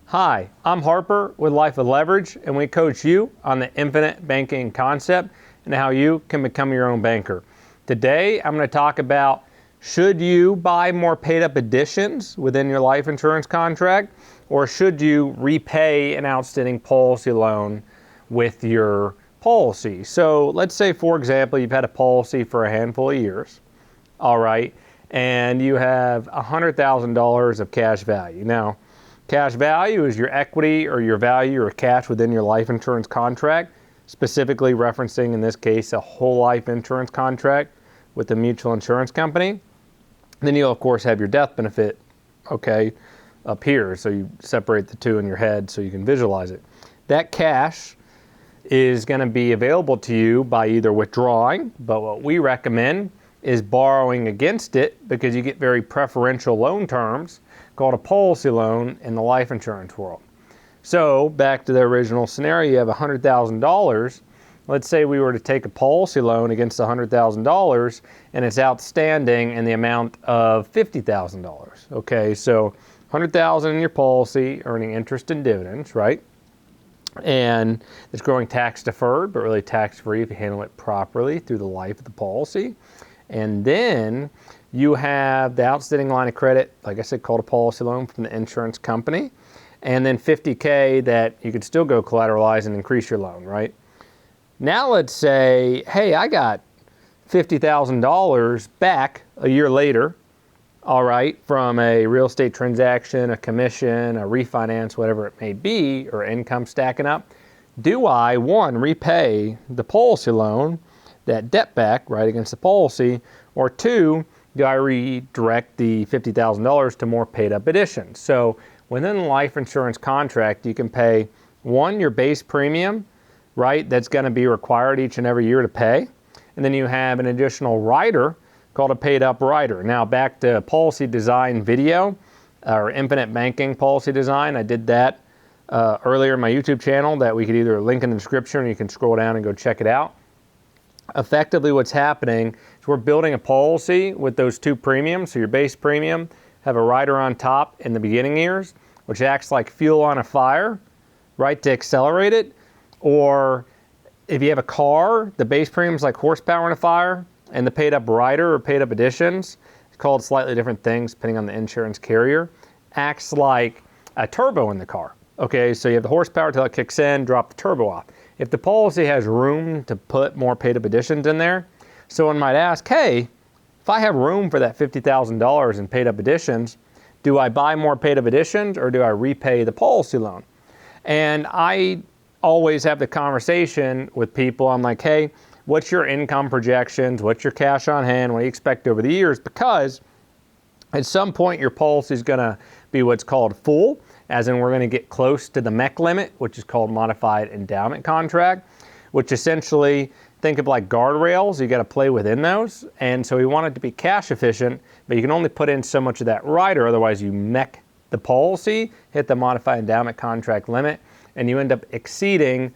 Hi, I'm Harper with Life with Leverage, and we coach you on the infinite banking concept and how you can become your own banker. Today, I'm going to talk about, should you buy more paid-up additions within your life insurance contract, or should you repay an outstanding policy loan with your policy? So let's say, for example, you've had a policy for a handful of years, all right, and you have $100,000 of cash value. Now, cash value is your equity or your value or cash within your life insurance contract, specifically referencing, in this case, a whole life insurance contract with a mutual insurance company. Then you'll, of course, have your death benefit, okay, up here. So you separate the two in your head so you can visualize it. That cash is going to be available to you by either withdrawing, but what we recommend is borrowing against it, because you get very preferential loan terms called a policy loan in the life insurance world. So back to the original scenario, you have $100,000. Let's say we were to take a policy loan against $100,000 and it's outstanding in the amount of $50,000. Okay, so $100,000 in your policy, earning interest and dividends, right? And it's growing tax deferred, but really tax free if you handle it properly through the life of the policy. And then you have the outstanding line of credit, like I said, called a policy loan from the insurance company. And then $50K that you could still go collateralize and increase your loan, right? Now let's say, hey, I got $50,000 back a year later, all right, from a real estate transaction, a commission, a refinance, whatever it may be, or income stacking up. Do I, one, repay the policy loan, that debt back, right, against the policy, or two, do I redirect the $50,000 to more paid up additions? So within the life insurance contract, you can pay, one, your base premium, right, that's going to be required each and every year to pay. And then you have an additional rider called a paid up rider. Now back to policy design video, or infinite banking policy design. I did that earlier in my YouTube channel that we could either link in the description or you can scroll down and go check it out. Effectively what's happening is we're building a policy with those two premiums. So your base premium, have a rider on top in the beginning years, which acts like fuel on a fire, right, to accelerate it. Or if you have a car, the base premium is like horsepower in a fire, and the paid up rider or paid up additions, it's called slightly different things depending on the insurance carrier, acts like a turbo in the car. Okay, so you have the horsepower till it kicks in, drop the turbo off. If the policy has room to put more paid up additions in there, someone might ask, hey, if I have room for that $50,000 in paid up additions, do I buy more paid up additions or do I repay the policy loan? And I always have the conversation with people. I'm like, hey, what's your income projections? What's your cash on hand? What do you expect over the years? Because at some point your policy is going to be what's called full, as in we're going to get close to the MEC limit, which is called modified endowment contract, which essentially, think of like guardrails. You got to play within those. And so we want it to be cash efficient, but you can only put in so much of that rider, otherwise you MEC the policy, hit the modified endowment contract limit, and you end up exceeding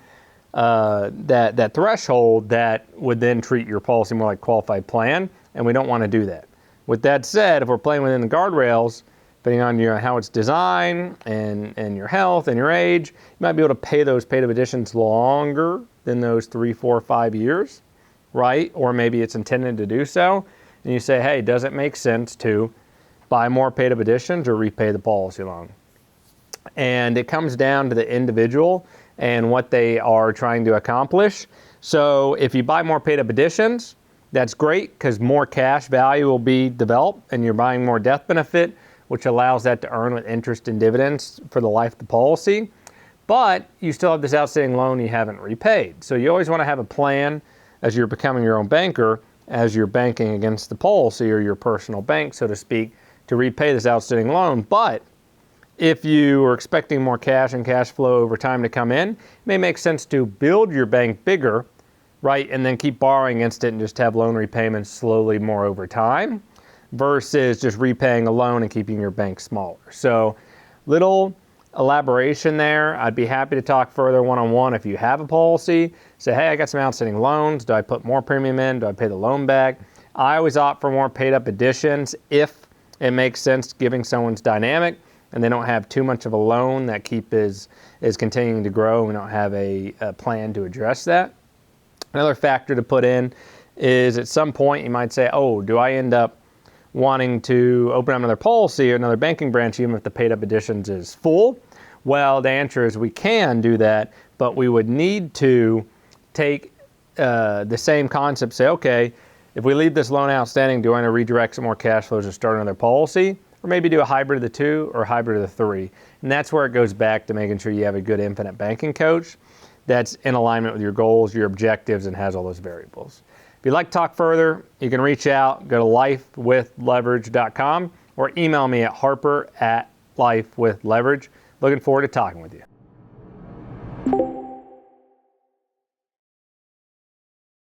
that threshold that would then treat your policy more like qualified plan, and we don't want to do that. With that said, if we're playing within the guardrails, depending on how it's designed and your health and your age, you might be able to pay those paid up additions longer than those 3, 4, 5 years, right? Or maybe it's intended to do so, and you say, hey, does it make sense to buy more paid up additions or repay the policy loan? And it comes down to the individual and what they are trying to accomplish. So if you buy more paid up additions, that's great because more cash value will be developed and you're buying more death benefit, which allows that to earn with interest and dividends for the life of the policy. But you still have this outstanding loan you haven't repaid. So you always want to have a plan as you're becoming your own banker, as you're banking against the policy or your personal bank, so to speak, to repay this outstanding loan. But if you are expecting more cash and cash flow over time to come in, it may make sense to build your bank bigger, right, and then keep borrowing against it and just have loan repayments slowly more over time, versus just repaying a loan and keeping your bank smaller. So little elaboration there. I'd be happy to talk further one-on-one if you have a policy. Say, hey, I got some outstanding loans. Do I put more premium in? Do I pay the loan back? I always opt for more paid up additions if it makes sense giving someone's dynamic and they don't have too much of a loan that is continuing to grow, and we don't have a plan to address that. Another factor to put in is at some point you might say, oh, do I end up wanting to open up another policy or another banking branch even if the paid up additions is full? Well, the answer is we can do that, but we would need to take the same concept, say, okay, if we leave this loan outstanding, do I want to redirect some more cash flows or start another policy? Or maybe do a hybrid of the two or a hybrid of the three. And that's where it goes back to making sure you have a good infinite banking coach that's in alignment with your goals, your objectives, and has all those variables. If you'd like to talk further, you can reach out, go to lifewithleverage.com or email me at harper@lifewithleverage. Looking forward to talking with you.